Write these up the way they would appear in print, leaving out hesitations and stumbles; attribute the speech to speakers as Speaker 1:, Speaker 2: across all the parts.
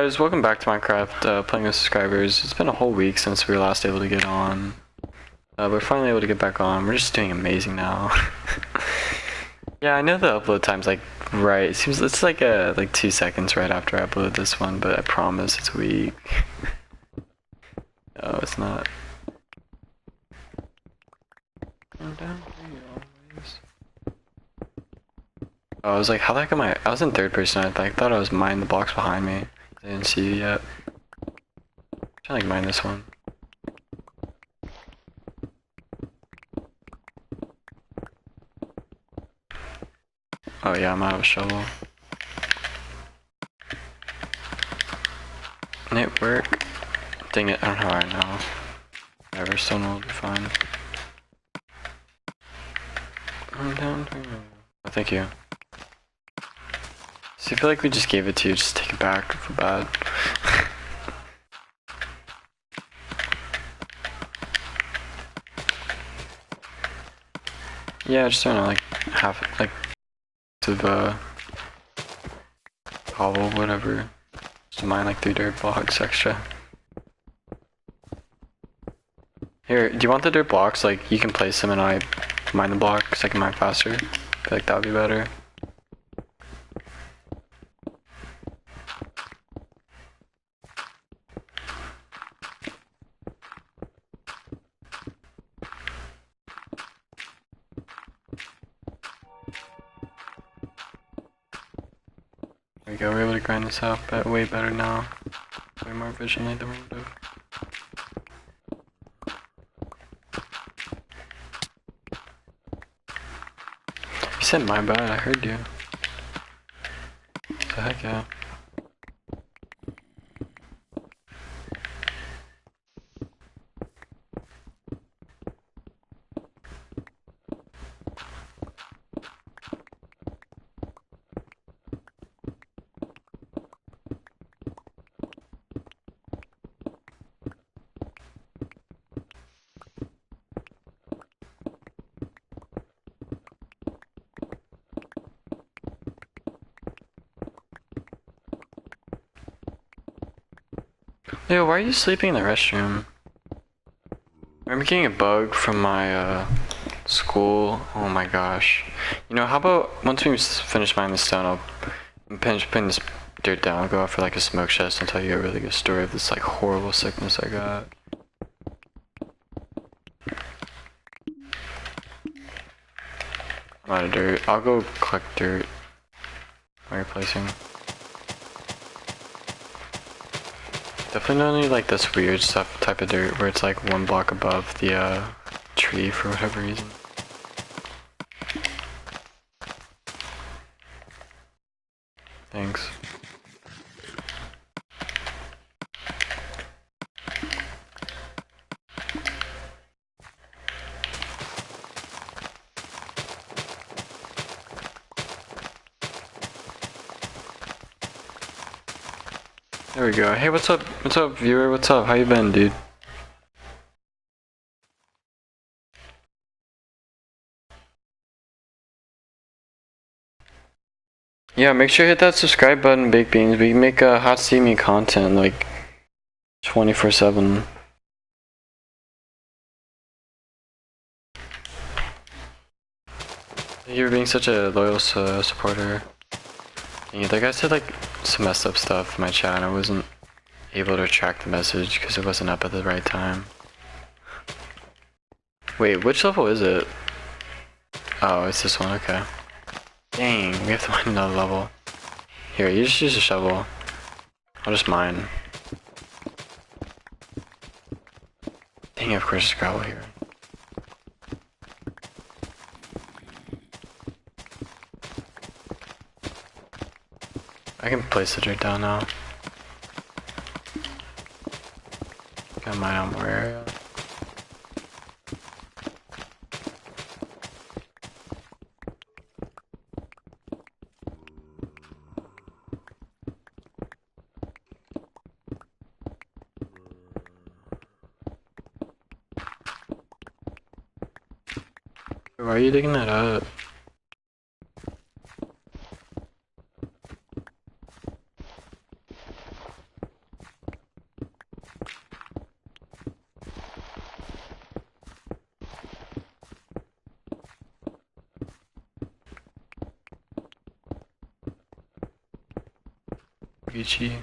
Speaker 1: guys, welcome back to Minecraft, Playing with Subscribers. It's been a whole week since we were last able to get on. We're finally able to get back on. We're just doing amazing now. Yeah, I know the upload time's like right. It seems it's like 2 seconds right after I upload this one, but I promise it's a week. No, it's not. I'm down for you always. Oh, I was like, how the heck am I? I was in third person. I thought I was mining the blocks behind me. I didn't see you yet. I'm trying to like mine this one. Oh yeah, I'm out of a shovel. And it work? Dang it, I don't know right now. Whatever, stone will be fine. I'm down for you. Oh, thank you. So I feel like we just gave it to you, just take it back for bad. Yeah, just don't know, like half like of cobble, whatever. Just mine like 3 dirt blocks extra. Here, do you want the dirt blocks? Like you can place them and I mine the block so I can mine faster. I feel like that would be better. There we go, we're able to grind this out but way better now. Way more efficiently than we would have. You said my bad, I heard you. The heck yeah. Yo, why are you sleeping in the restroom? I'm getting a bug from my school. Oh my gosh. You know, how about once we finish mining this stone, I'll finish putting this dirt down. I'll go out for like a smoke chest and tell you a really good story of this like horrible sickness I got. I'm out of dirt. I'll go collect dirt while you're placing. Definitely don't need like this weird stuff type of dirt where it's like 1 block above the tree for whatever reason. Thanks. There we go. Hey, what's up? What's up, viewer? What's up? How you been, dude? Yeah, make sure you hit that subscribe button, Baked Beans. We make hot steamy content like 24/7. You're being such a loyal supporter. Yeah, that guy said like some messed up stuff in my chat and I wasn't able to track the message because it wasn't up at the right time. Wait, which level is it? Oh, it's this one, okay. Dang, we have to mine another level. Here, you just use a shovel. I'll just mine. Dang, of course there's gravel here. I can place the dirt down now. Gotta mine out more area. Why are you digging that up? Itchy.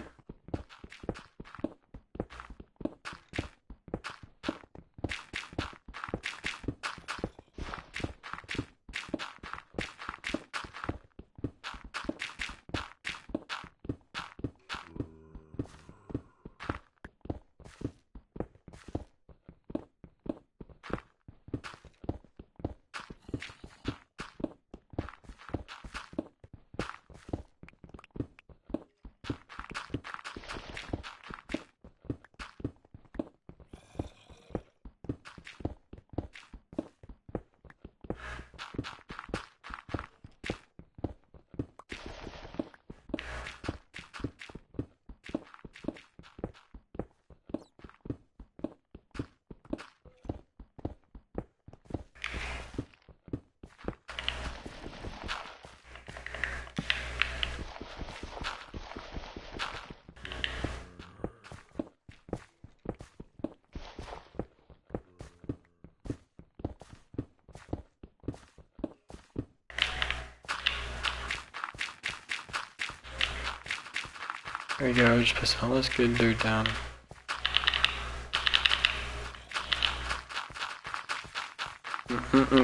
Speaker 1: There we go, just put all this good dirt down.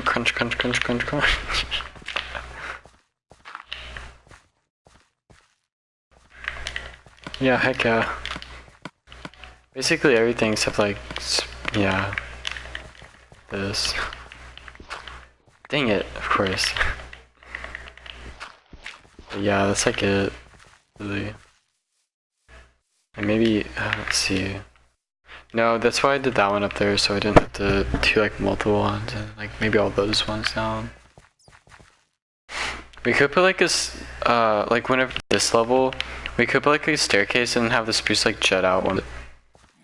Speaker 1: Crunch, crunch, crunch, crunch, crunch. Yeah, heck yeah. Basically everything except like, yeah, this. Dang it, of course. But yeah, that's like it, really. And maybe, let's see. No, that's why I did that one up there, so I didn't have to do like multiple ones, and like maybe all those ones down. We could put like like whenever this level, we could put like a staircase and have the spruce like jet out one.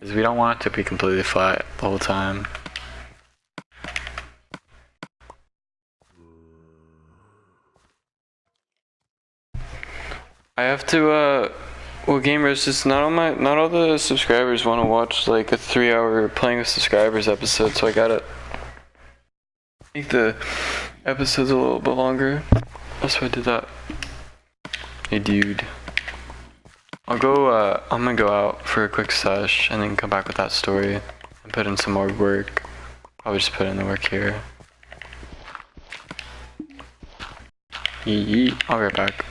Speaker 1: Because we don't want it to be completely flat the whole time. I have to, well, gamers, just not all the subscribers want to watch like a 3-hour playing with subscribers episode, so I gotta make the episodes a little bit longer. That's why I did that. Hey, dude. I'm gonna go out for a quick sesh and then come back with that story and put in some more work. I'll just put in the work here. Yeet. I'll be right back.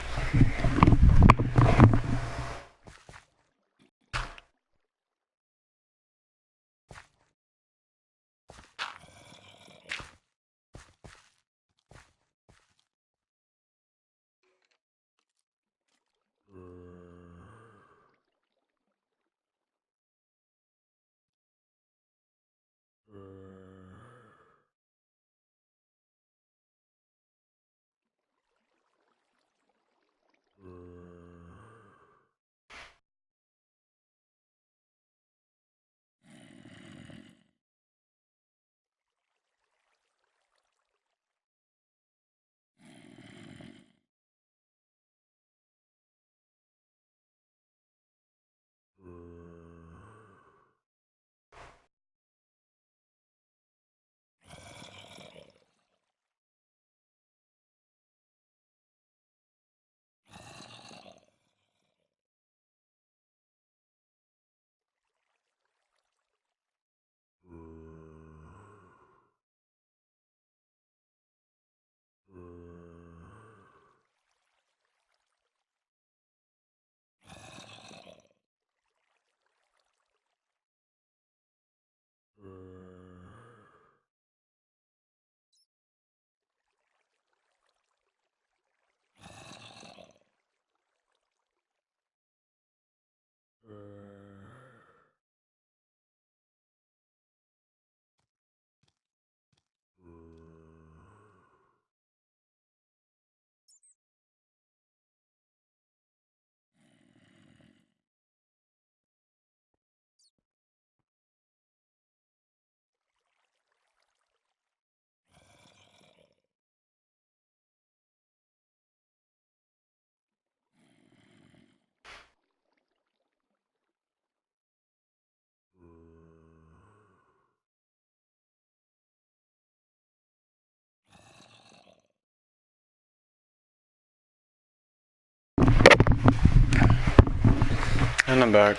Speaker 1: And I'm back.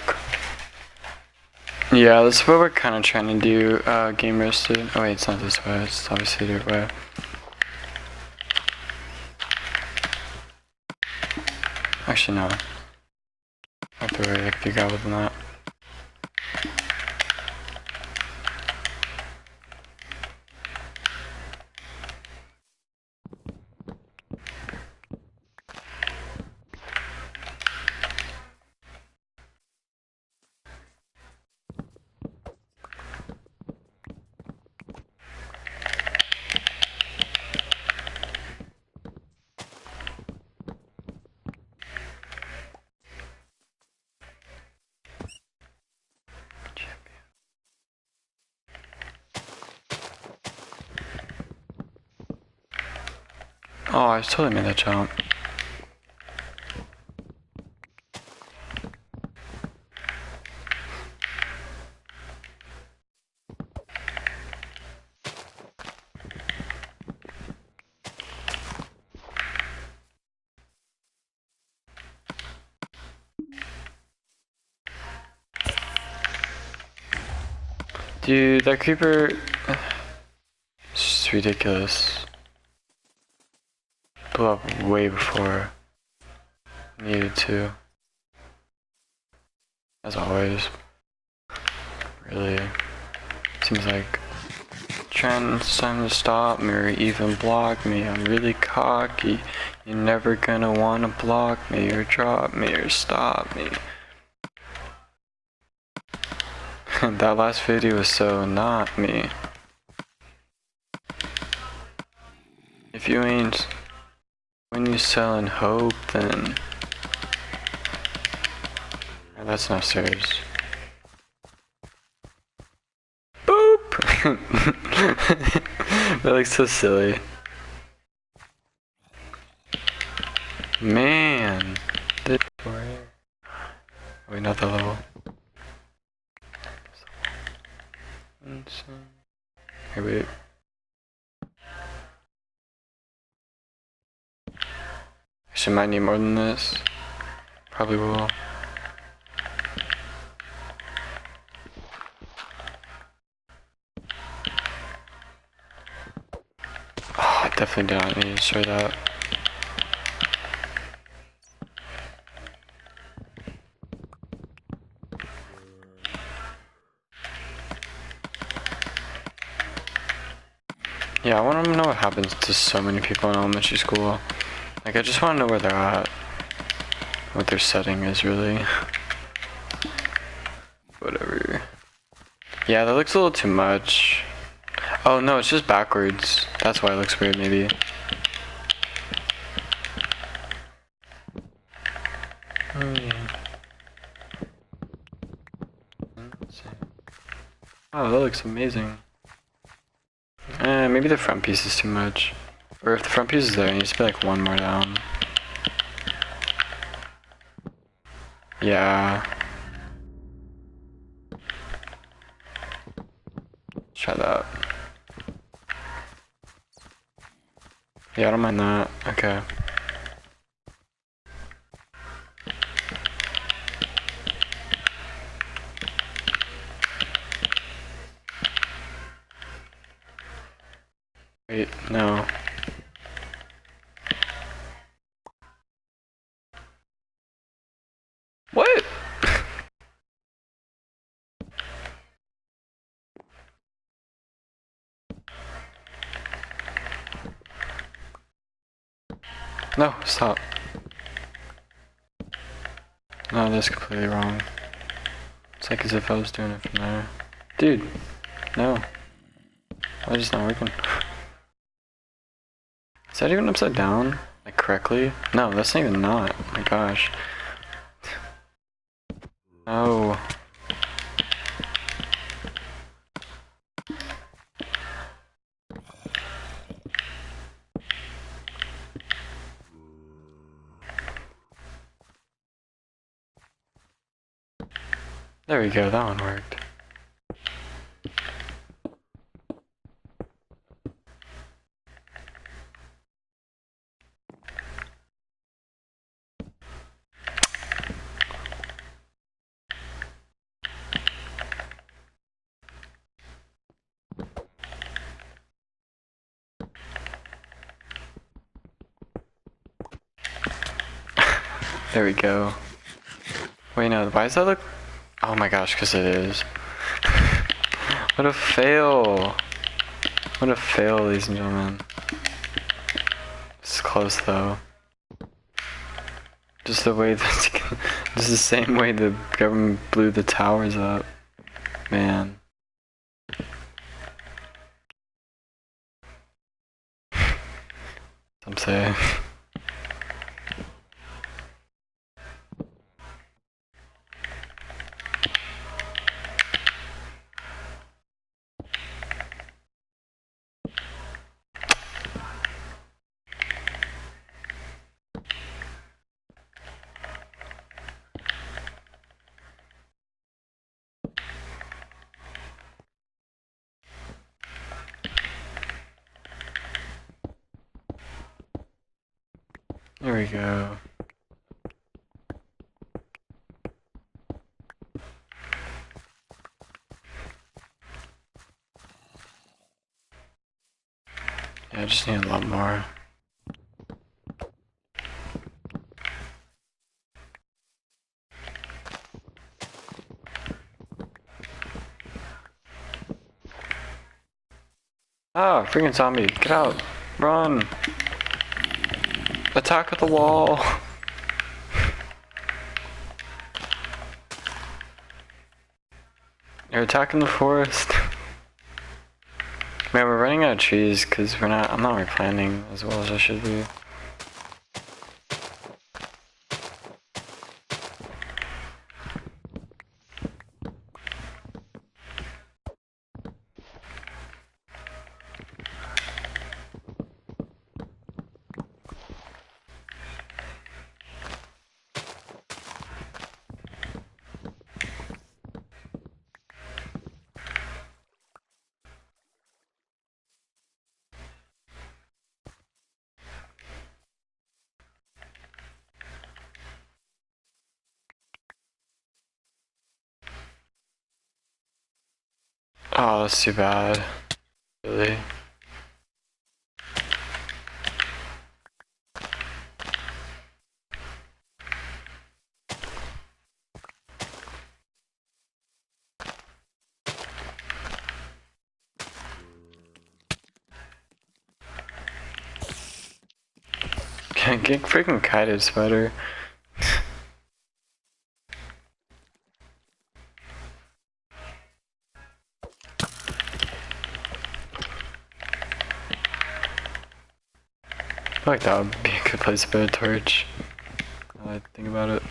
Speaker 1: Yeah, that's what we're kind of trying to do, game roasted. Oh wait, it's not this way, it's obviously the other way. Actually, no. Not the way, like, you got with that. Oh, I totally made that jump. Dude, that creeper... It's ridiculous. Blew up way before it needed to. As always. Really. Seems like Trent's time to stop me or even block me. I'm really cocky. You're never gonna wanna block me or drop me or stop me. That last video was so not me. If you ain't when you selling hope, then that's not serious. Boop. That looks so silly. Man, this wait, not that level. Hey, wait. Actually, might need more than this. Probably will. Oh, I definitely did not need to share that. Yeah, I want to know what happens to so many people in elementary school. Like, I just want to know where they're at. What their setting is, really. Whatever. Yeah, that looks a little too much. Oh, no, it's just backwards. That's why it looks weird, maybe. Oh, yeah. Oh, that looks amazing. Maybe the front piece is too much. Or if the front piece is there, it needs to be like one more down. Yeah. Try that. Yeah, I don't mind that. Okay. Wait, no. What? No, stop. No, that's completely wrong. It's like as if I was doing it from there. Dude, no. Why is it not working? Is that even upside down? Like correctly? No, that's not even not. Oh my gosh. No. There we go, that one worked. There we go. Wait, no, why does that look... Oh my gosh, because it is. What a fail. What a fail, ladies and gentlemen. It's close though. Just the way that... Just the same way the government blew the towers up. Man. I'm saying. There we go. Yeah, I just need a lot more. Ah, freaking zombie, get out, run. Attack at the wall. They're attacking the forest. Man, we're running out of trees because I'm not replanting as well as I should be. Oh, that's too bad. Really? Can't get freaking kited, spider. I feel like that would be a good place to put a torch. Now that I think about it.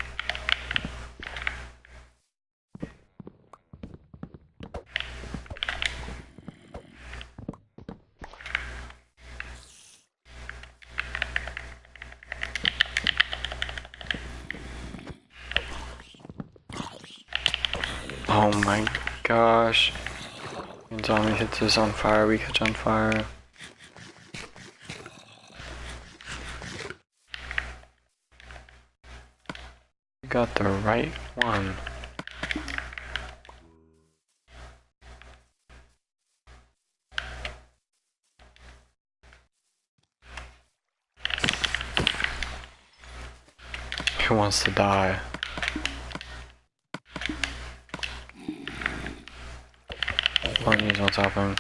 Speaker 1: Oh my gosh. When zombie hits us on fire, we catch on fire. You got the right one. Who wants to die? One needs what's happening.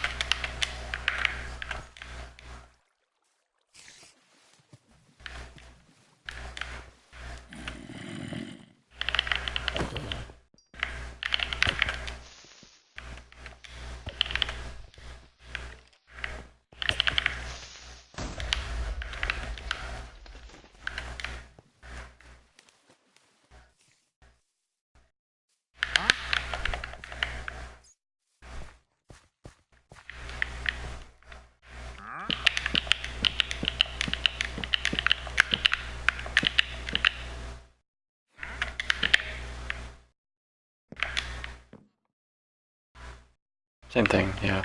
Speaker 1: Same thing, yeah.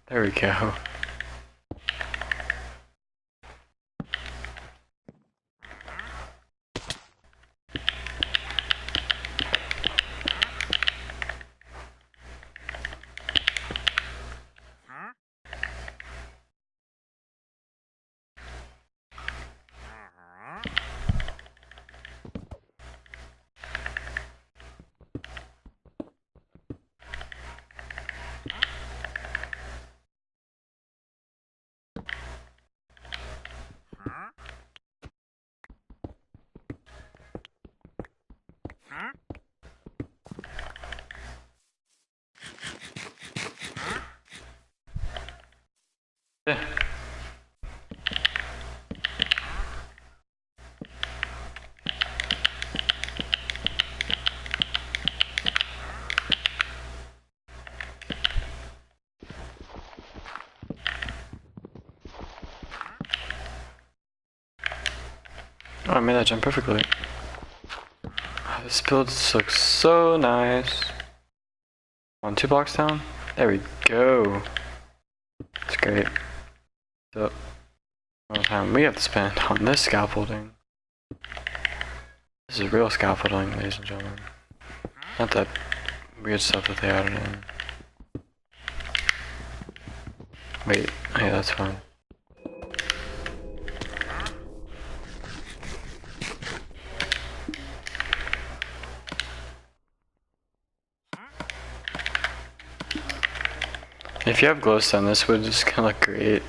Speaker 1: There we go. Yeah. Oh, I made that jump perfectly. Oh, this build looks so nice. On 2 blocks down? There we go. It's great. So, more time we have to spend on this scaffolding. This is real scaffolding, ladies and gentlemen. Not that weird stuff that they added in. Wait, hey, that's fine. If you have glowstone, this would just gonna look great.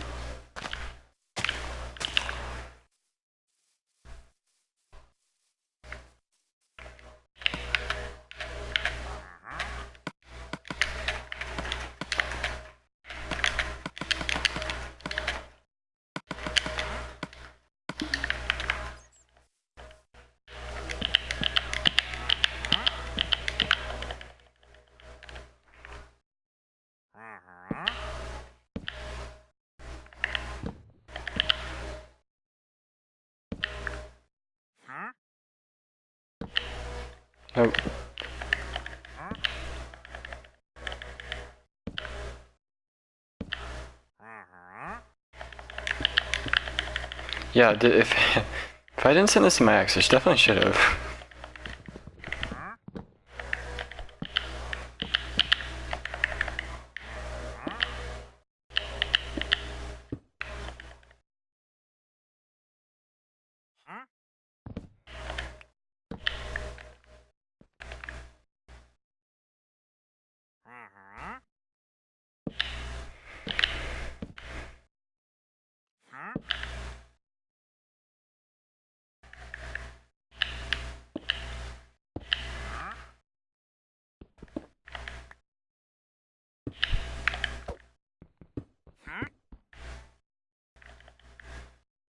Speaker 1: Nope. Yeah, if I didn't send this to my ex, I definitely should have.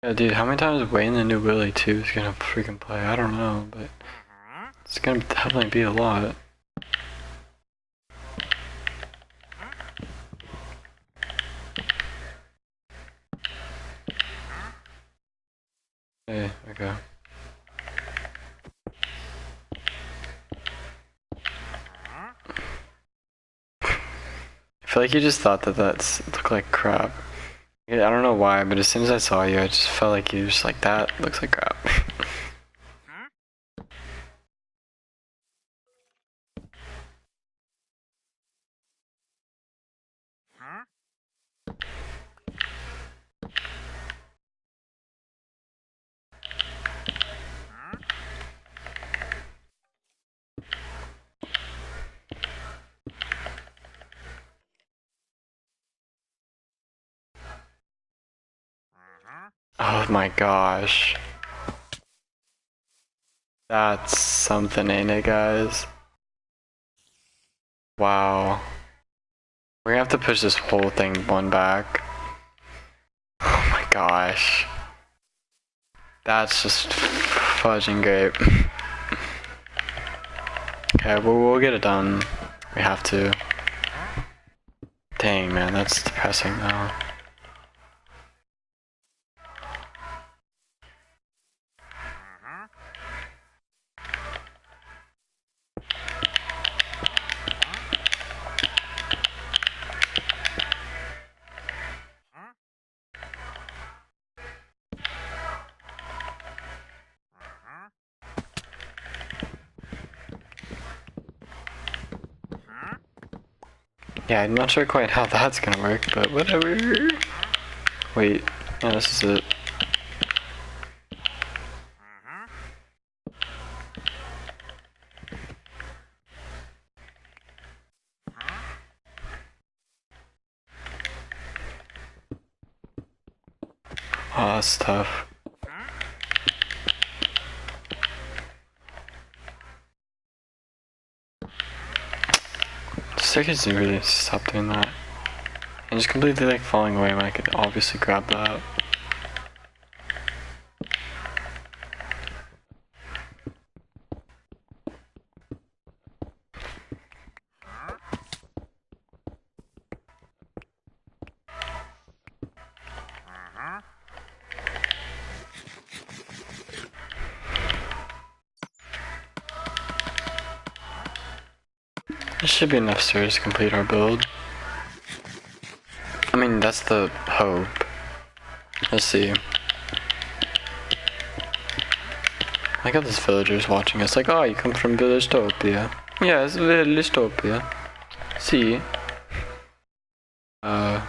Speaker 1: Yeah, dude, how many times Wayne the New Willie 2 is gonna freaking play? I don't know, but it's gonna definitely be a lot. Hey, okay. I feel like you just thought that that's looked like crap. Yeah, I don't know why, but as soon as I saw you, I just felt like you just like, that looks like crap. Oh my gosh. That's something, ain't it, guys? Wow. We're gonna have to push this whole thing one back. Oh my gosh. That's just fudging great. Okay, we'll get it done. We have to. Dang, man, that's depressing though. Yeah, I'm not sure quite how that's gonna work, but whatever. Wait, yeah, this is it. Oh, that's tough. staircase didn't really stop doing that. And just completely like falling away when I could obviously grab that. There should be enough stairs to complete our build. I mean, that's the hope. Let's see. I got this villagers watching us like, oh, you come from Village-topia. Yeah, it's Village-topia. See. No.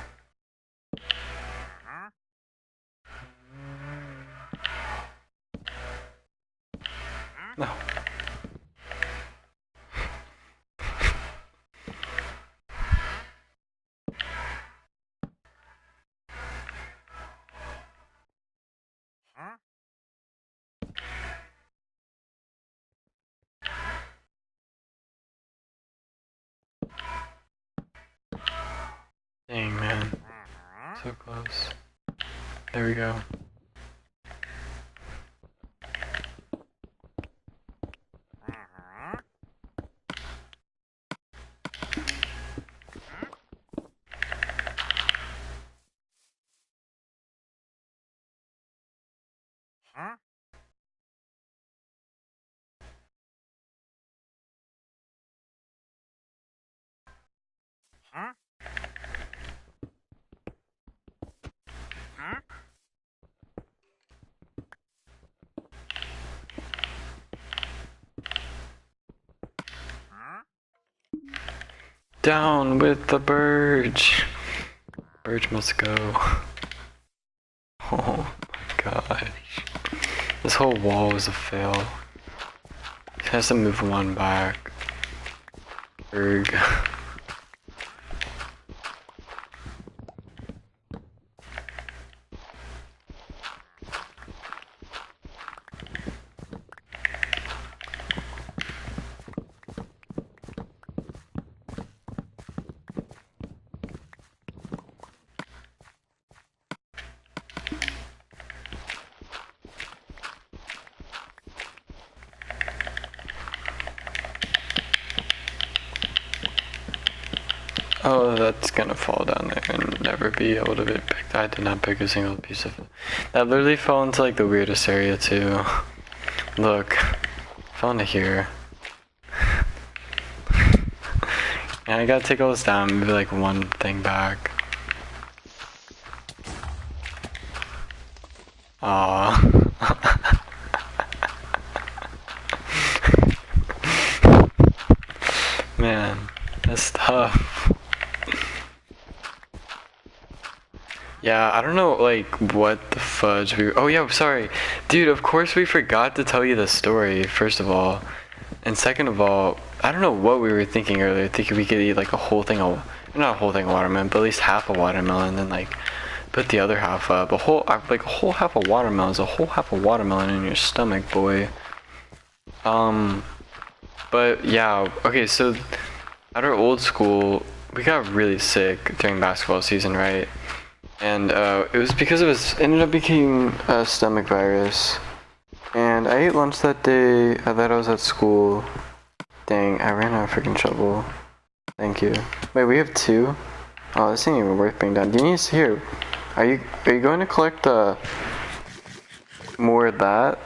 Speaker 1: Dang, man. So close. There we go. Down with the Burge! Burge must go. Oh my gosh. This whole wall is a fail. He has to move one back. Berg. Oh, that's gonna fall down there and never be able to be picked. I did not pick a single piece of it. That literally fell into like the weirdest area too. Look, fell into here. And I gotta take all this down and move like one thing back. Aww. Man, that's tough. Yeah, I don't know, like, what the fudge we- Oh yeah, sorry. Dude, of course we forgot to tell you the story, first of all. And second of all, I don't know what we were thinking earlier, thinking we could eat, like, a whole thing of- not a whole thing of watermelon, but at least half a watermelon, and then, like, put the other half up. A whole half of watermelon is a whole half of watermelon in your stomach, boy. But, yeah, okay, so, at our old school, we got really sick during basketball season, right? And it was because it was ended up becoming a stomach virus. And I ate lunch that day that I was at school. Dang, I ran out of freaking shovel. Thank you. Wait, we have two? Oh, this ain't even worth bringing down. Do you need to here? Are you going to collect more of that?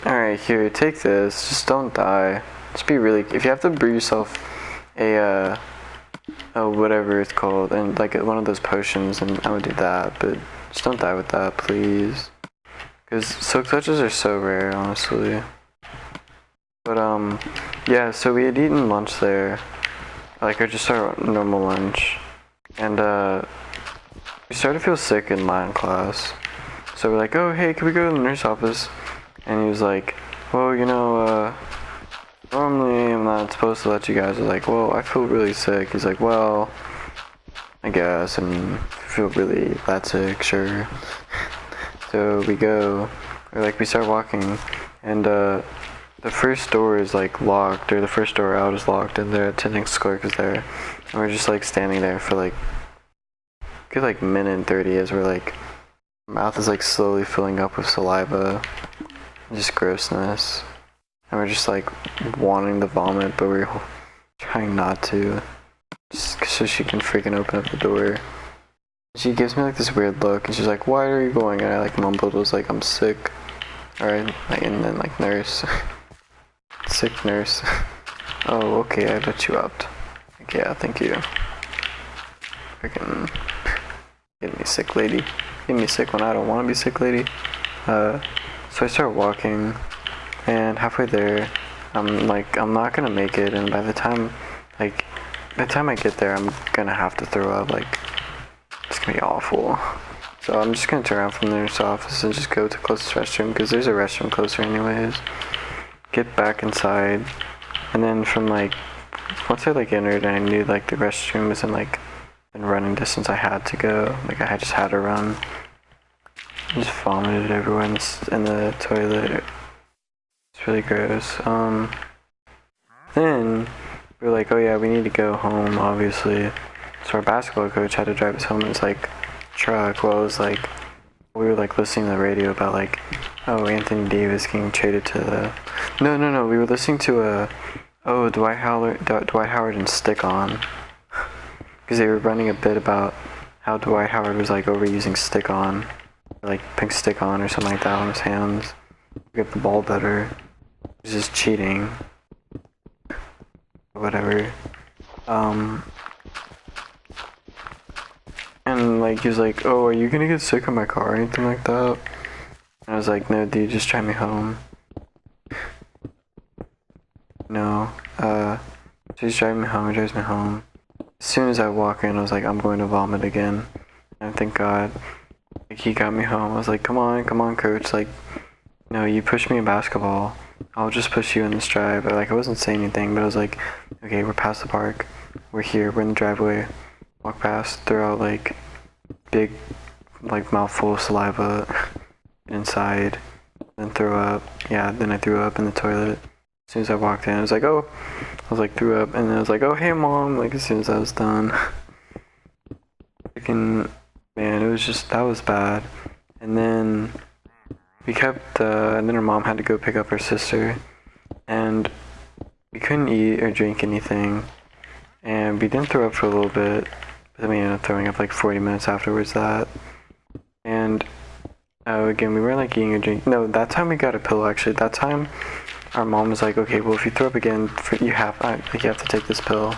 Speaker 1: Alright, here, take this. Just don't die. Just be really, if you have to brew yourself a whatever it's called, and like one of those potions, and I would do that, but just don't die with that, please. Because silk touches are so rare, honestly. But yeah, so we had eaten lunch there, like just our normal lunch, and we started to feel sick in Latin class. So we're like, oh hey, can we go to the nurse office? And he was like, well, you know, normally I'm not supposed to let you guys. I was like, well, I feel really sick. He's like, well, I guess, and I feel really that sick, sure. So we go, we start walking, and the the first door is like locked, or the first door out is locked, and the attendance clerk is there. And we're just like standing there for like good like minute and 30 as we're like mouth is like slowly filling up with saliva and just grossness. And we're just like wanting to vomit, but we're trying not to. Just so she can freaking open up the door. She gives me like this weird look and she's like, "Why are you going?" And I like mumbled, was like, "I'm sick." Alright, and then like nurse. Sick nurse. Oh, okay, I let you out. Like, yeah, thank you. Freaking get me sick, lady. Get me sick when I don't want to be sick, lady. So I start walking, and halfway there, I'm like, I'm not gonna make it, and by the time I get there, I'm gonna have to throw up. Like, it's gonna be awful. So I'm just gonna turn around from the nurse's office and just go to the closest restroom, because there's a restroom closer anyways. Get back inside, and then from like, once I like entered and I knew like the restroom was in like in running distance, I had to go. Like, I just had to run. I just vomited everywhere in the toilet. It's really gross. Then we were like, oh yeah, we need to go home, obviously. So our basketball coach had to drive us home in his like truck. Well, it was like, we were like listening to the radio about like, oh, Anthony Davis getting traded to the... No, we were listening to Dwight Howard and Stick On. Because they were running a bit about how Dwight Howard was like overusing Stick On. Or, like pink Stick On or something like that on his hands. Get the ball better. He's just cheating. Whatever. And like he was like, "Oh, are you gonna get sick in my car or anything like that?" And I was like, "No, dude, just drive me home." No. So he's driving me home. He drives me home. As soon as I walk in, I was like, "I'm going to vomit again." And thank God, like he got me home. I was like, "Come on, coach. Like, no, you pushed me in basketball. I'll just push you in this drive." Like, I wasn't saying anything, but I was like, "Okay, we're past the park. We're here. We're in the driveway. Walk past, throw out like big, like mouthful of saliva inside, then throw up." Yeah, then I threw up in the toilet. As soon as I walked in, I was like, "Oh," I was like, threw up, and then I was like, "Oh, hey, mom!" Like, as soon as I was done. Freaking, man, it was just, that was bad. And then we kept, and then her mom had to go pick up her sister, and we couldn't eat or drink anything, and we didn't throw up for a little bit, but then we ended up throwing up like 40 minutes afterwards that. And again, we weren't like eating or drinking. No, that time we got a pill actually. That time our mom was like, "Okay, well, if you throw up again, you have to take this pill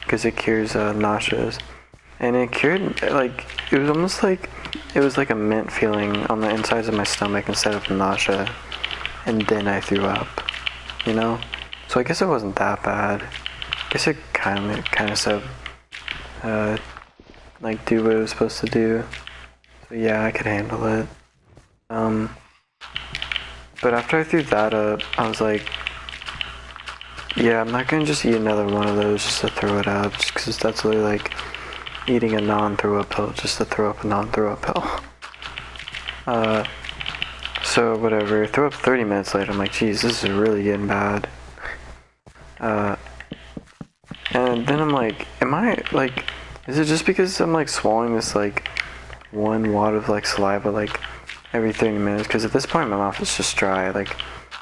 Speaker 1: because it cures nausea." And it cured, like, it was almost like it was like a mint feeling on the insides of my stomach instead of nausea. And then I threw up, you know. So I guess it wasn't that bad. I guess it kind of said, like, do what it was supposed to do. So yeah, I could handle it. But after I threw that up, I was like, yeah, I'm not gonna just eat another one of those just to throw it up, just because that's literally like eating a non-throw-up pill just to throw up a non-throw-up pill. So whatever, throw up 30 minutes later, I'm like, geez, this is really getting bad. And then I'm like, am I, like, is it just because I'm like swallowing this like one wad of like saliva like every 30 minutes? Because at this point my mouth is just dry. Like,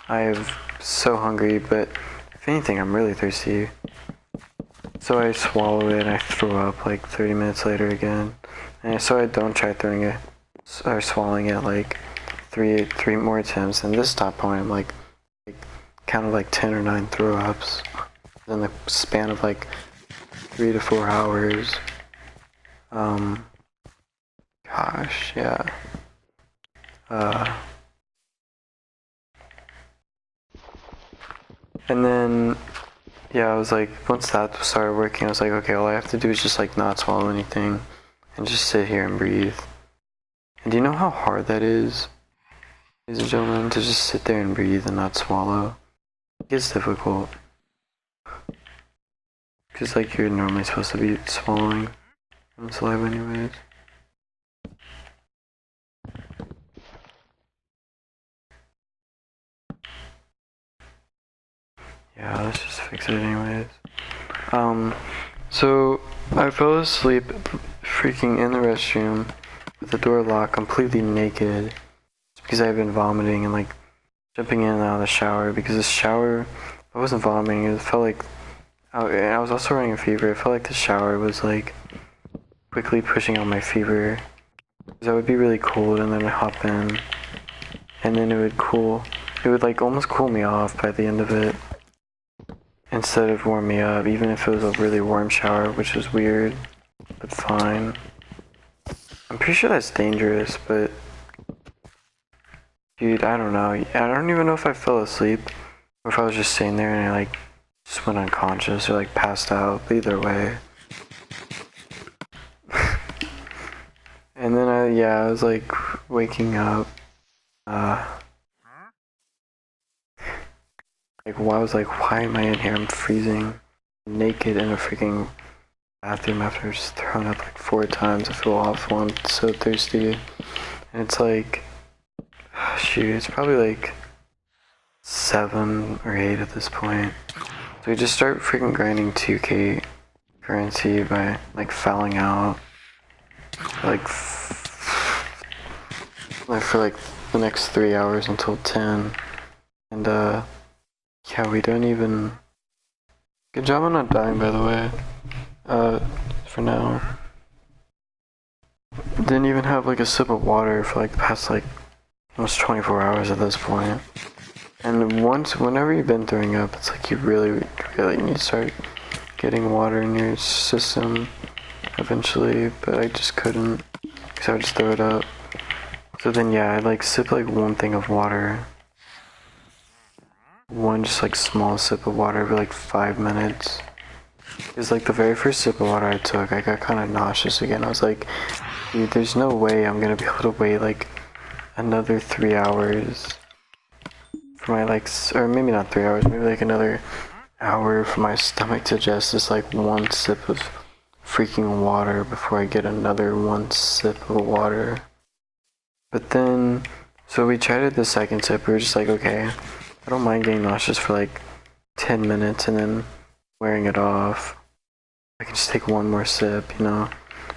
Speaker 1: I am so hungry, but if anything, I'm really thirsty. So I swallow it and I throw up like 30 minutes later again. And so I don't try throwing it or swallowing it like three more attempts. And this stop point, I'm like counted like 10 or 9 throw ups in the span of like 3 to 4 hours. Gosh, yeah. And then, yeah, I was like, once that started working, I was like, okay, all I have to do is just like not swallow anything and just sit here and breathe. And do you know how hard that is, ladies and gentlemen, to just sit there and breathe and not swallow? It's difficult. Because like you're normally supposed to be swallowing saliva anyways. Yeah, let's just fix it anyways. So I fell asleep freaking in the restroom with the door locked, completely naked, because I've been vomiting and like jumping in and out of the shower. Because the shower, I wasn't vomiting. It felt like I was also running a fever. It felt like the shower was like quickly pushing out my fever. Because I would be really cold and then I'd hop in, and then it would cool. It would like almost cool me off by the end of it, instead of warm me up, even if it was a really warm shower, which was weird, but fine. I'm pretty sure that's dangerous, but dude, I don't know. I don't even know if I fell asleep or if I was just sitting there and I like just went unconscious or like passed out, but either way. And then I was like waking up, like, I was like, why am I in here? I'm freezing, naked in a freaking bathroom after just throwing up like 4 times. I feel awful. I'm so thirsty, and it's like, shoot, it's probably like 7 or 8 at this point. So we just start freaking grinding 2K currency by like fouling out, like for like the next 3 hours until 10, and yeah, we don't even. Good job on not dying, by the way. For now. Didn't even have like a sip of water for like the past like almost 24 hours at this point. And whenever you've been throwing up, it's like you really need to start getting water in your system eventually, but I just couldn't, because I would just throw it up. So then yeah, I'd like sip like one thing of water. One just like small sip of water every like 5 minutes. It's like the very first sip of water I took, I got kind of nauseous again. I was like, dude, there's no way I'm gonna be able to wait like another 3 hours for my like, or maybe not 3 hours, maybe like another hour for my stomach to digest this like one sip of freaking water before I get another one sip of water. But then, so we tried it the second sip. We were just like, okay, I don't mind getting nauseous for like 10 minutes and then wearing it off. I can just take one more sip, you know.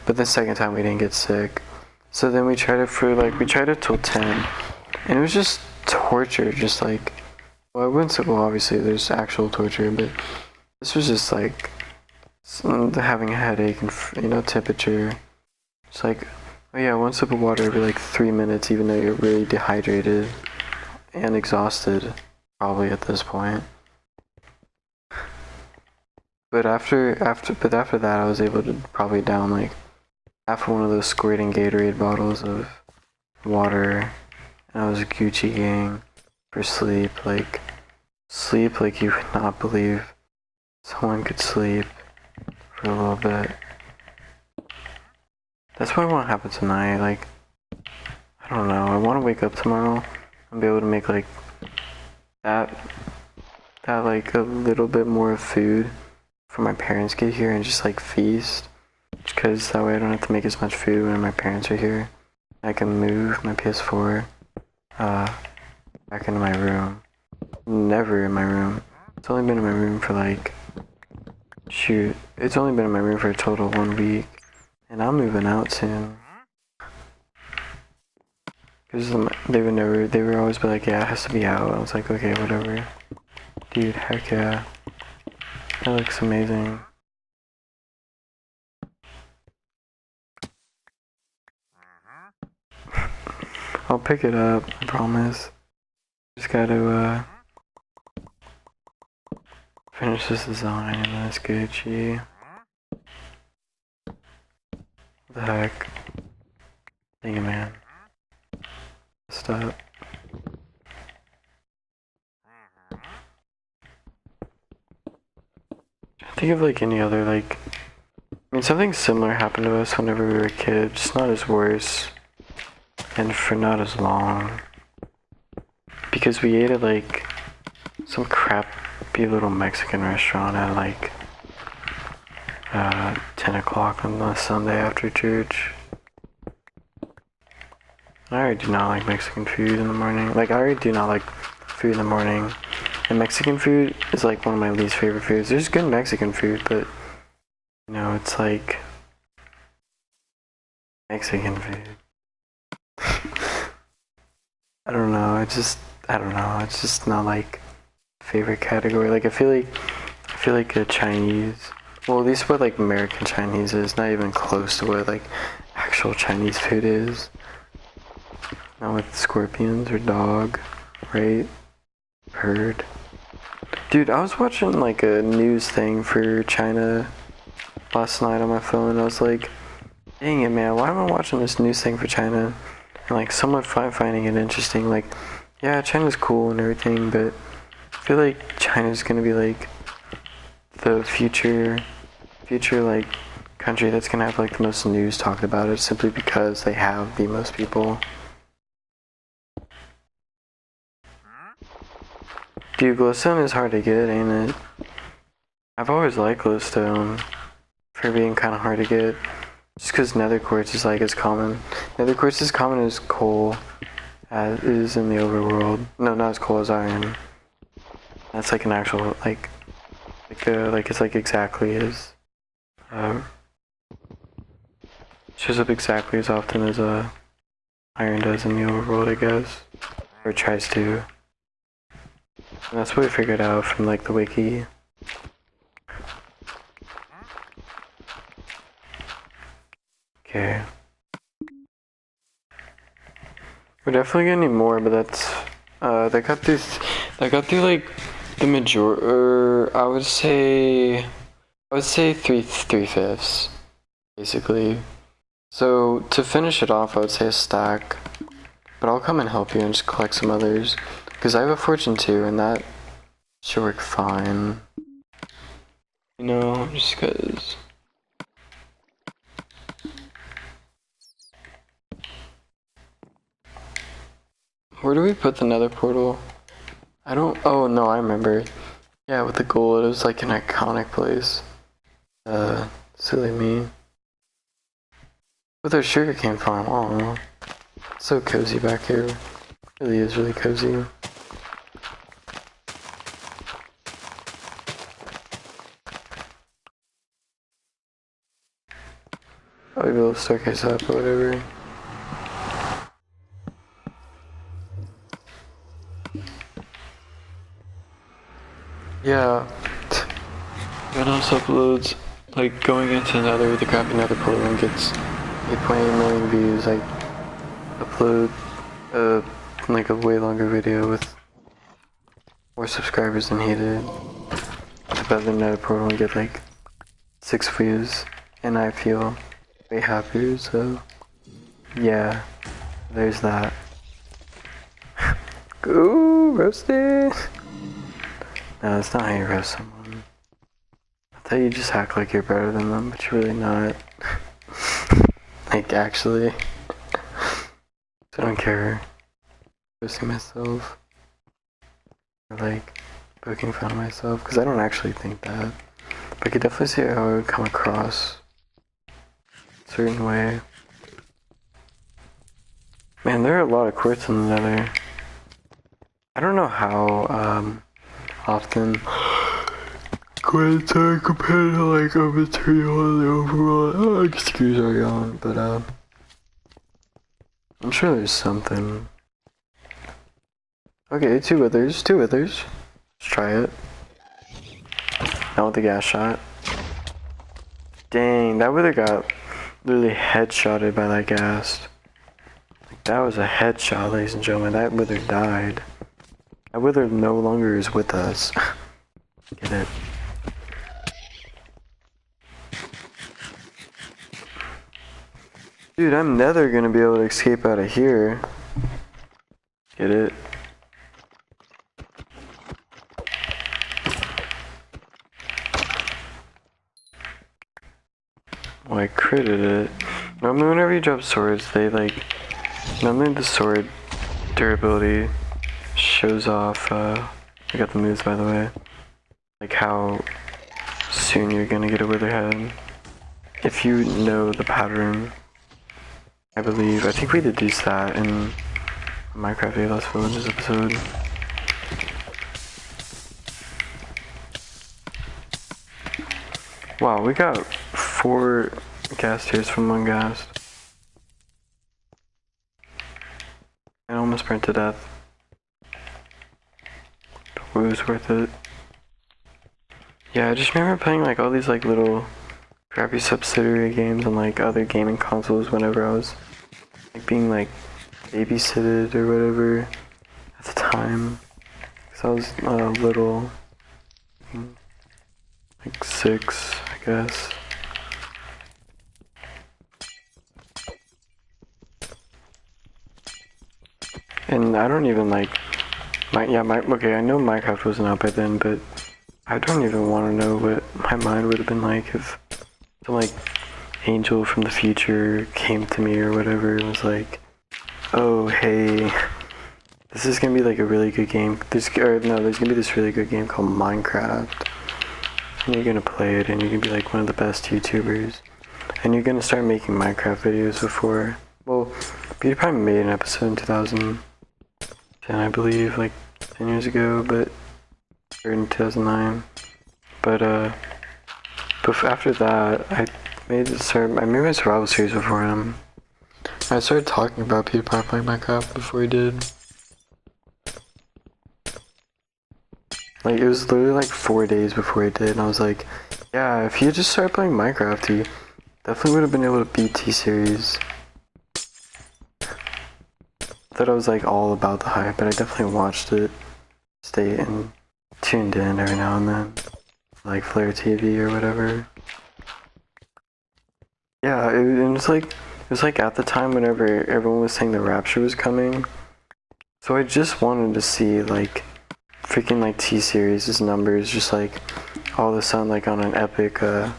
Speaker 1: But the second time we didn't get sick. So then we tried it till 10. And it was just torture, just like, well, I wouldn't say, well, obviously there's actual torture, but this was just like having a headache and, you know, temperature. It's like, oh yeah, one sip of water every like 3 minutes, even though you're really dehydrated and exhausted, probably at this point. But after that, I was able to probably down like half of one of those squirting Gatorade bottles of water, and I was Gucci gang for sleep like you would not believe someone could sleep for a little bit. That's what I want to happen tonight. Like, I don't know. I want to wake up tomorrow and be able to make like that like a little bit more food for my parents get here and just like feast, because that way I don't have to make as much food when my parents are here. I can move my PS4 back into my room. Never in my room. It's only been in my room for like, shoot, it's only been in my room for a total of 1 week, and I'm moving out soon. Because they would always be like, yeah, it has to be out. I was like, okay, whatever. Dude, heck yeah. That looks amazing. I'll pick it up, I promise. Just gotta finish this design and then it's Gucci. What the heck? Dang it, man. Stop. Think of like any other like, I mean, something similar happened to us whenever we were kids, just not as worse and for not as long, because we ate at like some crappy little Mexican restaurant at like 10 o'clock on the Sunday after church. I already do not like Mexican food in the morning. Like, I already do not like food in the morning. And Mexican food is like one of my least favorite foods. There's good Mexican food, but you know, it's like Mexican food. I don't know. I don't know. It's just not like favorite category. Like I feel like a Chinese. Well, at least what like American Chinese is not even close to what like actual Chinese food is. Not with scorpions or dog, right? Bird. Dude, I was watching like a news thing for China last night on my phone. I was like, dang it, man, why am I watching this news thing for China? And like somewhat finding it interesting. Like, yeah, China's cool and everything, but I feel like China's gonna be like the future like country that's gonna have like the most news talked about it simply because they have the most people. Dude, glowstone is hard to get, ain't it? I've always liked glowstone for being kind of hard to get. Just because nether quartz is like as common. Nether quartz is common as coal as is in the overworld. No, not as coal as iron. That's like an actual like it's like exactly as shows up exactly as often as iron does in the overworld, I guess, or tries to. And that's what we figured out from like the wiki. Okay. We're definitely gonna need more, but that's that got through like the major. I would say three fifths, basically. So to finish it off, I would say a stack. But I'll come and help you and just collect some others. Because I have a fortune too, and that should work fine. You know, just because. Where do we put the nether portal? I don't. Oh no, I remember. Yeah, with the gold, it was like an iconic place. Silly me. With our sugarcane farm, oh, so cozy back here. Really is really cozy. Oh, we built a staircase up or whatever. Yeah. It also uploads, like, going into another, the crappy nether portal gets 8.8 million views. Like, upload, like a way longer video with more subscribers than he did. About the nether portal and get, like, 6 views. And I feel way happier, so, yeah. There's that. Ooh, roasted! No, that's not how you roast someone. I thought you just act like you're better than them, but you're really not. Like, actually. I don't care. Roasting myself. Or, like, poking fun of myself, because I don't actually think that. But I could definitely see how it would come across a certain way. Man, there are a lot of quartz in the nether. I don't know how, often quartz are compared to like a material in the overall. Oh, excuse our yawn, but I'm sure there's something. Okay, two withers. Let's try it. Not with the gas shot. Dang, that wither got literally headshotted by that gas. Like, that was a headshot, ladies and gentlemen. That wither died. That wither no longer is with us. Get it? Dude, I'm never gonna be able to escape out of here. Get it? Oh, I critted it. Normally whenever you drop swords, they like... Normally the sword durability shows off, I got the moves by the way. Like how soon you're gonna get a wither head. If you know the pattern, I believe. I think we deduced that in Minecraft A Lost Villages episode. Wow, we got 4 gas tiers from one gas. I almost burned to death. But it was worth it. Yeah, I just remember playing like all these like little crappy subsidiary games on like other gaming consoles whenever I was like being like babysitted or whatever at the time. Cause I was little, like 6, I guess. And I don't even like okay, I know Minecraft wasn't out by then, but I don't even want to know what my mind would have been like if some like angel from the future came to me or whatever and was like, oh hey, this is gonna be like a really good game. There's gonna be this really good game called Minecraft. And you're gonna play it and you're gonna be like one of the best YouTubers. And you're gonna start making Minecraft videos before, well, PewDiePie made an episode in 2010, I believe, like 10 years ago, or in 2009. But after that, I made a survival series before him. I started talking about PewDiePie playing Minecraft before he did. Like, it was literally like 4 days before he did, and I was like, yeah, if he just started playing Minecraft, he definitely would have been able to beat T-Series. I thought I was like all about the hype, but I definitely watched it, stayed and tuned in every now and then, like Flare TV or whatever. Yeah, it was like at the time whenever everyone was saying the Rapture was coming, so I just wanted to see like freaking like T-Series' numbers just like all of a sudden like on an epic on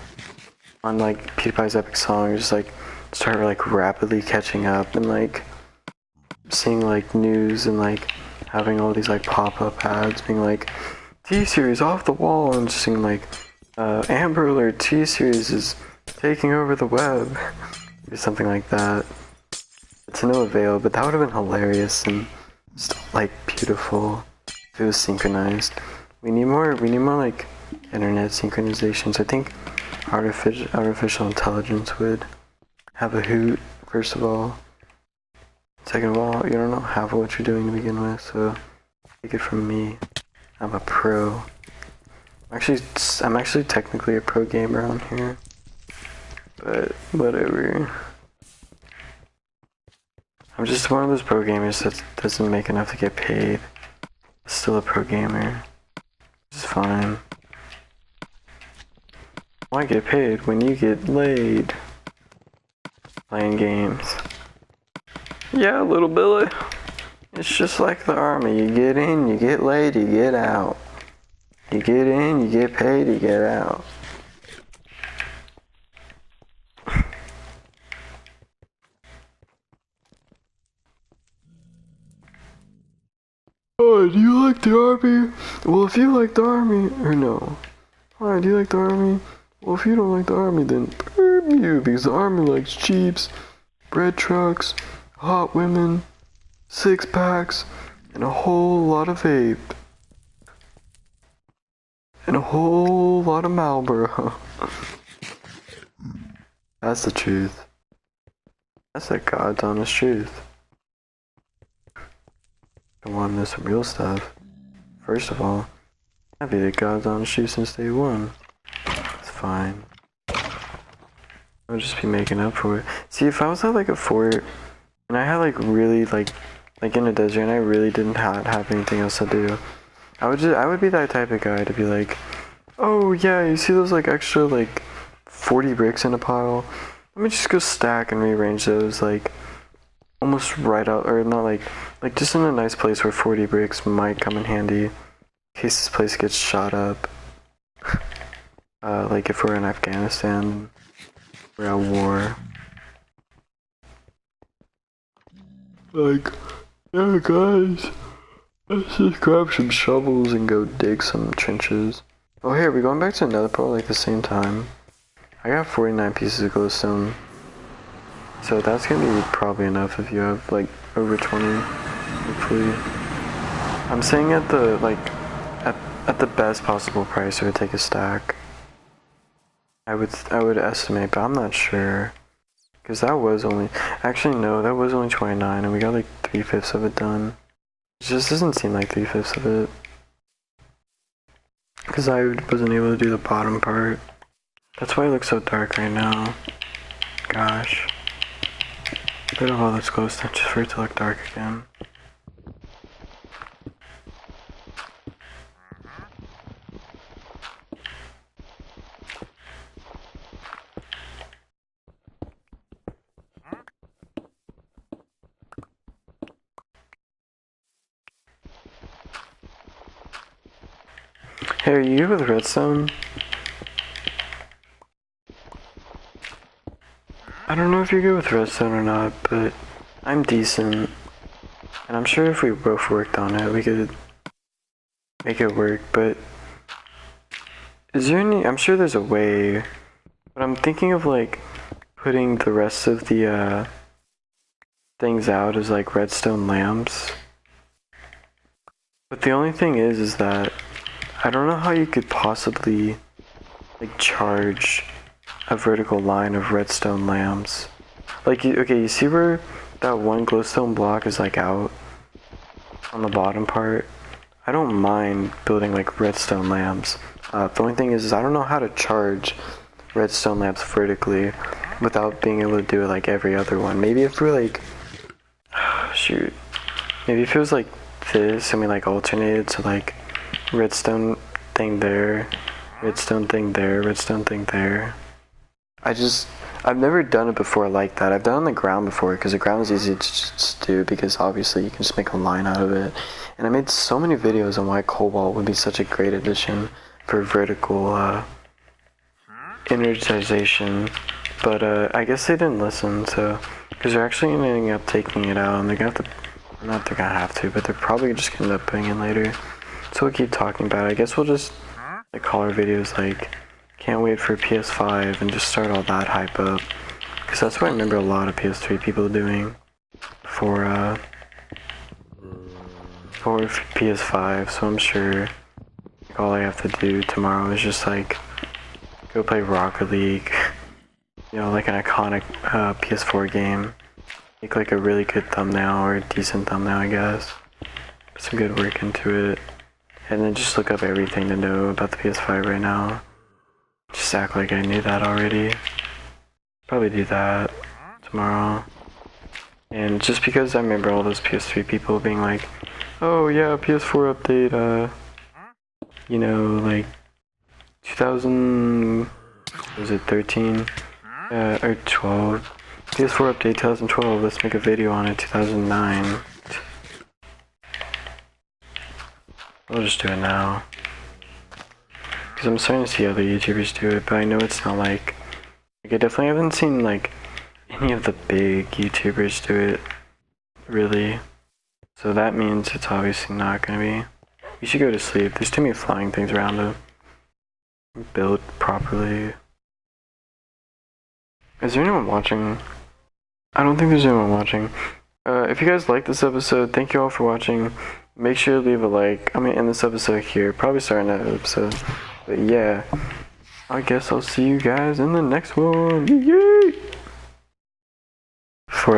Speaker 1: like PewDiePie's epic song just like start like rapidly catching up and like seeing like news and like having all these like pop-up ads being like T-Series off the wall and just seeing like Amber Alert, T-Series is taking over the web or something like that. To no avail, but that would have been hilarious and just, like beautiful if it was synchronized. We need more like internet synchronizations. I think artificial intelligence would have a hoot, first of all. Second of all, you don't know half of what you're doing to begin with, so take it from me. I'm a pro. I'm actually technically a pro gamer on here, but whatever. I'm just one of those pro gamers that doesn't make enough to get paid. Still a pro gamer. It's fine. Why get paid when you get laid? Playing games. Yeah, little Billy. It's just like the army. You get in, you get laid, you get out. You get in, you get paid, you get out. Oh, do you like the army? Well, if you like the army, or no. Alright, do you like the army? Well, if you don't like the army, then burn you, because the army likes Jeeps, bread trucks, hot women, 6-packs, and a whole lot of vape. And a whole lot of Marlboro. That's the truth. That's the God's honest truth. I want to know some real stuff. First of all, I've been the God's honest truth since day one. It's fine. I'll just be making up for it. See, if I was at like a fort, and I had like really like in a desert, and I really didn't have anything else to do, I would be that type of guy to be like, oh yeah, you see those like extra like 40 bricks in a pile? Let me just go stack and rearrange those like almost right out, or not like just in a nice place where 40 bricks might come in handy in case this place gets shot up. Like if we're in Afghanistan, we're at war. Like, yeah guys, let's just grab some shovels and go dig some trenches. Oh hey, are we going back to another part like the same time? I got 49 pieces of glowstone. So that's gonna be probably enough if you have like over 20, hopefully. I'm saying at the at the best possible price, it would take a stack. I would estimate, but I'm not sure. Because that was only, actually no, that was only 29 and we got like 3/5 of it done. It just doesn't seem like 3/5 of it. Because I wasn't able to do the bottom part. That's why it looks so dark right now. Gosh. Bit of all this glow stuff just for it to look dark again. Hey, are you good with redstone? I don't know if you're good with redstone or not, but I'm decent. And I'm sure if we both worked on it, we could make it work, but is there any, I'm sure there's a way, but I'm thinking of like putting the rest of the things out as like redstone lamps. But the only thing is that I don't know how you could possibly like charge a vertical line of redstone lamps. Like, okay, you see where that one glowstone block is like out on the bottom part? I don't mind building like redstone lamps. The only thing is I don't know how to charge redstone lamps vertically without being able to do it like every other one. Maybe if we're like, shoot, maybe if it was like this and we like alternated, so like redstone thing there, redstone thing there, redstone thing there. I've never done it before like that. I've done it on the ground before because the ground is easy to just do because obviously you can just make a line out of it. And I made so many videos on why cobalt would be such a great addition for vertical energization. But I guess they didn't listen, so because they're actually gonna end up taking it out and they're gonna have to, not they're gonna have to, but they're probably just gonna end up putting it later. So we'll keep talking about it. I guess we'll just like call our videos like can't wait for PS5 and just start all that hype up. Because that's what I remember a lot of PS3 people doing for PS5. So I'm sure like, all I have to do tomorrow is just like go play Rocket League. You know, like an iconic PS4 game. Make like a really good thumbnail or a decent thumbnail, I guess. Put some good work into it. And then just look up everything to know about the PS5 right now. Just act like I knew that already. Probably do that tomorrow. And just because I remember all those PS3 people being like, oh yeah, PS4 update, you know, like 2000, was it 13? Or 12. PS4 update 2012, let's make a video on it, 2009. I'll just do it now. Because I'm starting to see other YouTubers do it, but I know it's not like I definitely haven't seen like any of the big YouTubers do it, really. So that means it's obviously not gonna be. You should go to sleep. There's too many flying things around to build properly. Is there anyone watching? I don't think there's anyone watching. If you guys like this episode, thank you all for watching. Make sure to leave a like. I'm gonna end this episode here. Probably start another episode. But yeah, I guess I'll see you guys in the next one. Yay!